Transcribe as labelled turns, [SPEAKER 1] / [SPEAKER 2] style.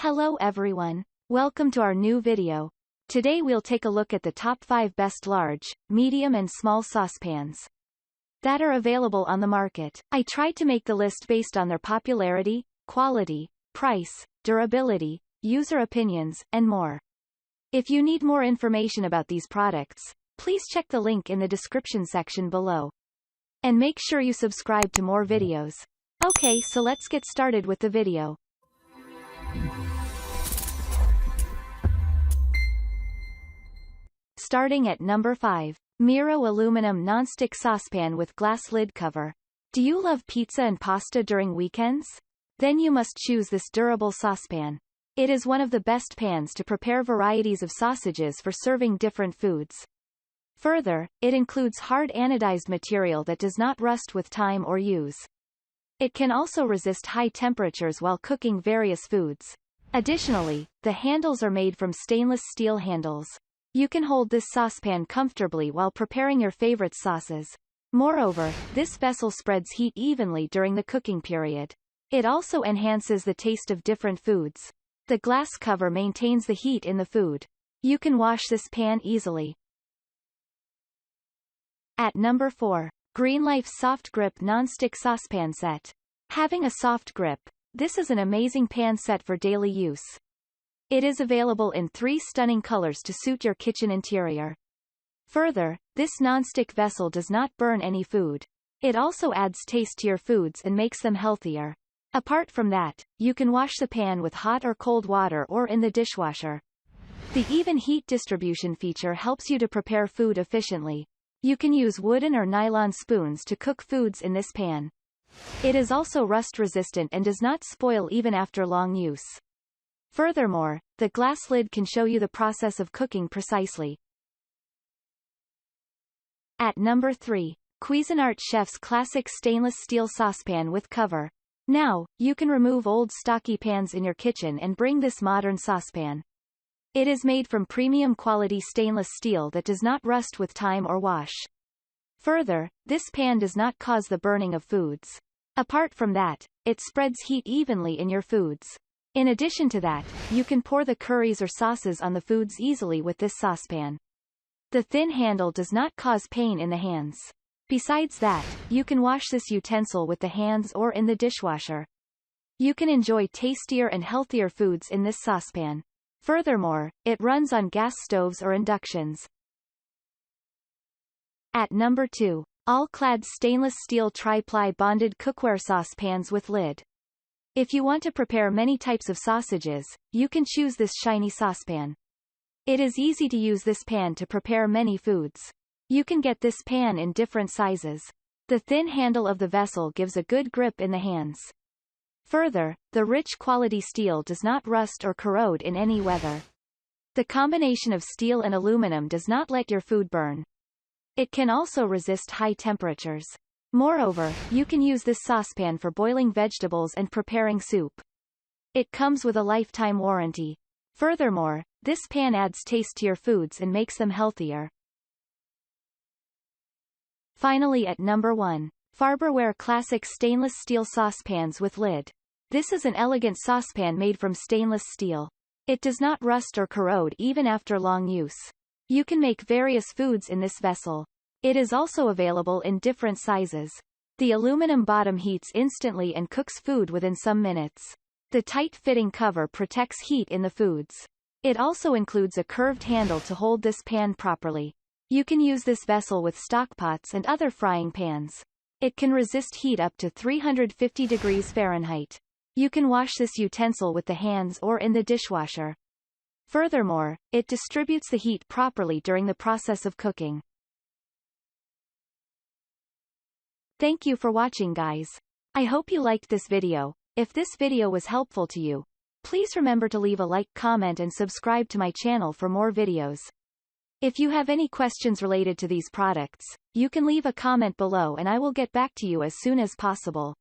[SPEAKER 1] Hello everyone. Welcome to our new video. Today we'll take a look at the top 5 best large, medium and small saucepans that are available on the market. I tried to make the list based on their popularity, quality, price, durability, user opinions, and more. If you need more information about these products, please check the link in the description section below. And make sure you subscribe to more videos. Okay, so let's get started with the video. Starting at number 5. MIRO Aluminum Nonstick Saucepan with Glass Lid Cover. Do you love pizza and pasta during weekends? Then you must choose this durable saucepan. It is one of the best pans to prepare varieties of sausages for serving different foods. Further, it includes hard anodized material that does not rust with time or use. It can also resist high temperatures while cooking various foods. Additionally, the handles are made from stainless steel handles. You can hold this saucepan comfortably while preparing your favorite sauces. Moreover, this vessel spreads heat evenly during the cooking period. It also enhances the taste of different foods. The glass cover maintains the heat in the food. You can wash this pan easily. At number 4. GreenLife Soft Grip Nonstick Saucepan Set. Having a soft grip, this is an amazing pan set for daily use. It is available in 3 stunning colors to suit your kitchen interior. Further, this nonstick vessel does not burn any food. It also adds taste to your foods and makes them healthier. Apart from that, you can wash the pan with hot or cold water or in the dishwasher. The even heat distribution feature helps you to prepare food efficiently. You can use wooden or nylon spoons to cook foods in this pan. It is also rust-resistant and does not spoil even after long use. Furthermore, the glass lid can show you the process of cooking precisely. At number 3. Cuisinart Chef's Classic Stainless Steel Saucepan with Cover. Now, you can remove old stocky pans in your kitchen and bring this modern saucepan. It is made from premium quality stainless steel that does not rust with time or wash. Further, this pan does not cause the burning of foods. Apart from that, it spreads heat evenly in your foods. In addition to that, you can pour the curries or sauces on the foods easily with this saucepan. The thin handle does not cause pain in the hands. Besides that, you can wash this utensil with the hands or in the dishwasher. You can enjoy tastier and healthier foods in this saucepan. Furthermore, it runs on gas stoves or inductions. At number 2. All-Clad Stainless Steel Tri-Ply Bonded Cookware Saucepans with Lid. If you want to prepare many types of sausages, you can choose this shiny saucepan. It is easy to use this pan to prepare many foods. You can get this pan in different sizes. The thin handle of the vessel gives a good grip in the hands. Further, the rich quality steel does not rust or corrode in any weather. The combination of steel and aluminum does not let your food burn. It can also resist high temperatures. Moreover, you can use this saucepan for boiling vegetables and preparing soup. It comes with a lifetime warranty. Furthermore, this pan adds taste to your foods and makes them healthier. Finally at number 1. Farberware Classic Stainless Steel Saucepans with Lid. This is an elegant saucepan made from stainless steel. It does not rust or corrode even after long use. You can make various foods in this vessel. It is also available in different sizes. The aluminum bottom heats instantly and cooks food within some minutes. The tight-fitting cover protects heat in the foods. It also includes a curved handle to hold this pan properly. You can use this vessel with stockpots and other frying pans. It can resist heat up to 350 degrees Fahrenheit. You can wash this utensil with the hands or in the dishwasher. Furthermore, it distributes the heat properly during the process of cooking. Thank you for watching, guys. I hope you liked this video. If this video was helpful to you, please remember to leave a like, comment and subscribe to my channel for more videos. If you have any questions related to these products, you can leave a comment below and I will get back to you as soon as possible.